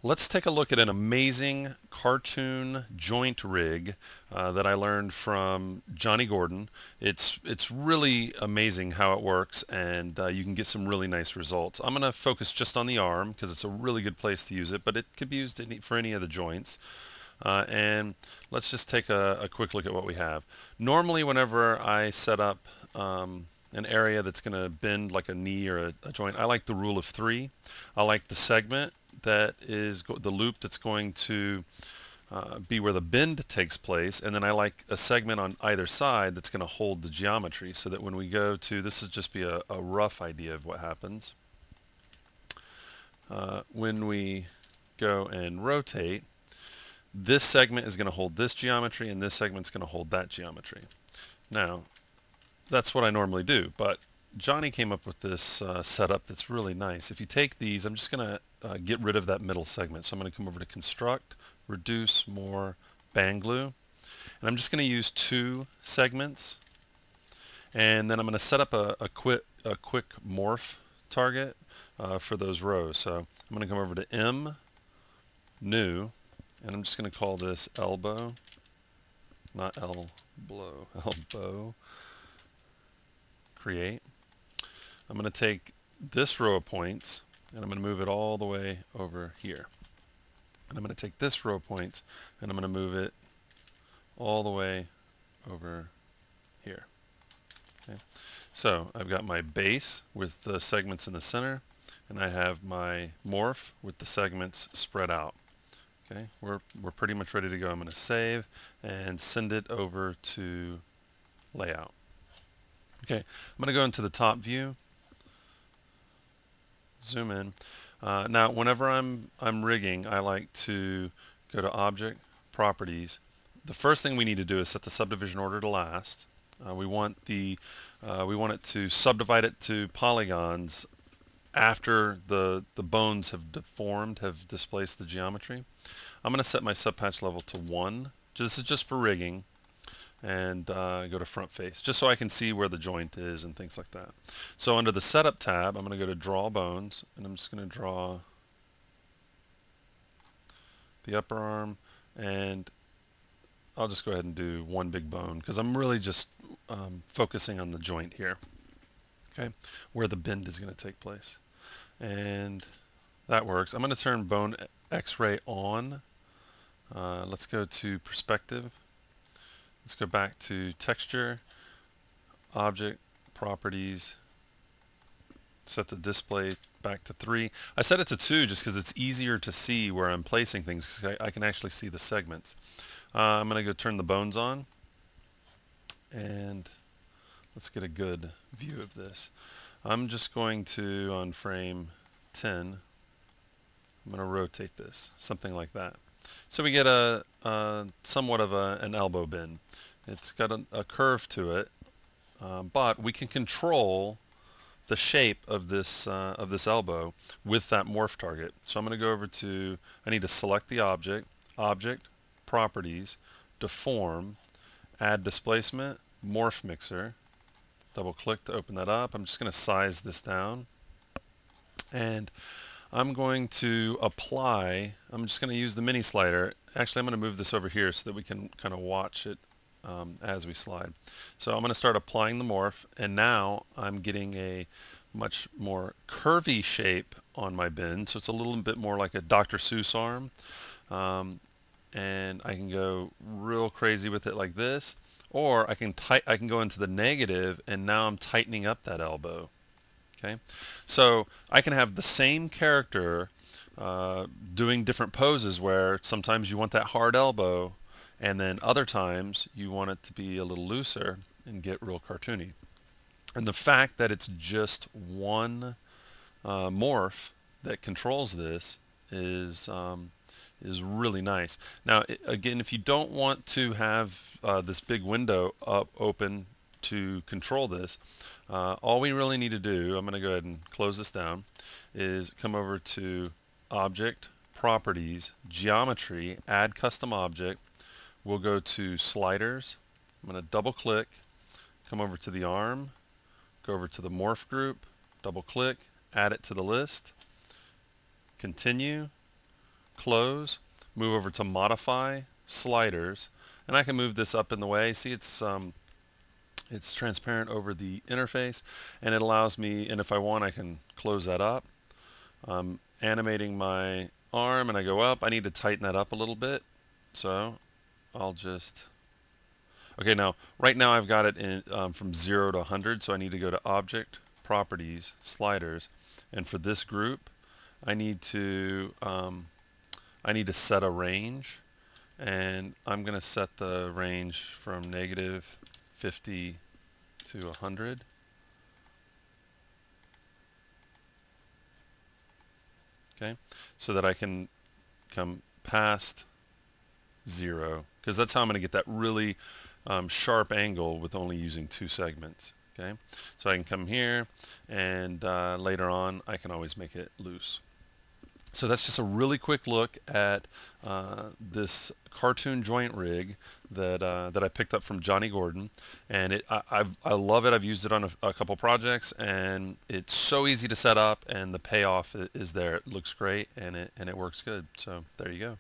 Let's take a look at an amazing cartoon joint rig that I learned from Johnny Gordon. It's really amazing how it works, and you can get some really nice results. I'm going to focus just on the arm because it's a really good place to use it, but it could be used for any of the joints. And let's just take a quick look at what we have. Normally, whenever I set up an area that's going to bend like a knee or a joint, I like the rule of three. I like the segment that is the loop that's going to be where the bend takes place, and then I like a segment on either side that's going to hold the geometry so that when we go to, this is just be a rough idea of what happens. When we go and rotate, this segment is going to hold this geometry and this segment is going to hold that geometry. Now, that's what I normally do, but Johnny came up with this setup that's really nice. If you take these, I'm just going to get rid of that middle segment. So I'm going to come over to Construct, Reduce, More, Bang Glue. And I'm just going to use two segments. And then I'm going to set up a quick morph target for those rows. So I'm going to come over to M, New, and I'm just going to call this elbow, not elbow, elbow, create. I'm going to take this row of points and I'm going to move it all the way over here. And I'm going to take this row of points and I'm going to move it all the way over here. Okay. So I've got my base with the segments in the center, and I have my morph with the segments spread out. Okay, we're pretty much ready to go. I'm going to save and send it over to layout. Okay, I'm going to go into the top view, zoom in. Now, whenever I'm rigging, I like to go to Object, Properties. The first thing we need to do is set the subdivision order to last. We want it to subdivide it to polygons after the bones have deformed, have displaced the geometry. I'm going to set my subpatch level to 1. This is just for rigging, and go to front face, just so I can see where the joint is and things like that. So under the Setup tab, I'm going to go to Draw Bones, and I'm just going to draw the upper arm, and I'll just go ahead and do one big bone because I'm really just focusing on the joint here, okay, where the bend is going to take place. And that works. I'm going to turn Bone X-ray on. Let's go to Perspective. Let's go back to Texture, Object, Properties, set the display back to 3. I set it to 2 just because it's easier to see where I'm placing things. I can actually see the segments. I'm going to go turn the bones on, and let's get a good view of this. I'm just going to, on frame 10, I'm going to rotate this, something like that. So we get a somewhat of an elbow bend. It's got a curve to it, but we can control the shape of this elbow with that morph target. So I'm going to go over to, I need to select the object, Object, Properties, Deform, Add Displacement, Morph Mixer. Double click to open that up. I'm just going to size this down, and I'm going to apply, I'm just going to use the mini slider. Actually, I'm going to move this over here so that we can kind of watch it as we slide. So I'm going to start applying the morph, and now I'm getting a much more curvy shape on my bend. So it's a little bit more like a Dr. Seuss arm. And I can go real crazy with it like this, or I can go into the negative, and now I'm tightening up that elbow. Okay, so I can have the same character doing different poses where sometimes you want that hard elbow, and then other times you want it to be a little looser and get real cartoony. And the fact that it's just one morph that controls this is really nice. Now, again, if you don't want to have this big window up open to control this, all we really need to do, I'm going to go ahead and close this down, is come over to Object, Properties, Geometry, Add Custom Object. We'll go to Sliders. I'm going to double click, come over to the arm, go over to the Morph group, double click, add it to the list, continue, close, move over to modify, sliders, and I can move this up in the way. See, it's transparent over the interface, and it allows me, and if I want, I can close that up. Animating my arm, and I go up. I need to tighten that up a little bit, so I'll just... Okay, now, right now I've got it in, from 0 to 100, so I need to go to Object, Properties, Sliders, and for this group, I need to set a range, and I'm going to set the range from -50 to 100. Okay, so that I can come past 0, because that's how I'm going to get that really sharp angle with only using 2 segments. Okay, so I can come here, and later on I can always make it loose. So that's just a really quick look at this cartoon joint rig that I picked up from Johnny Gordon, and I love it. I've used it on a couple projects, and it's so easy to set up, and the payoff is there. It looks great, and it works good. So there you go.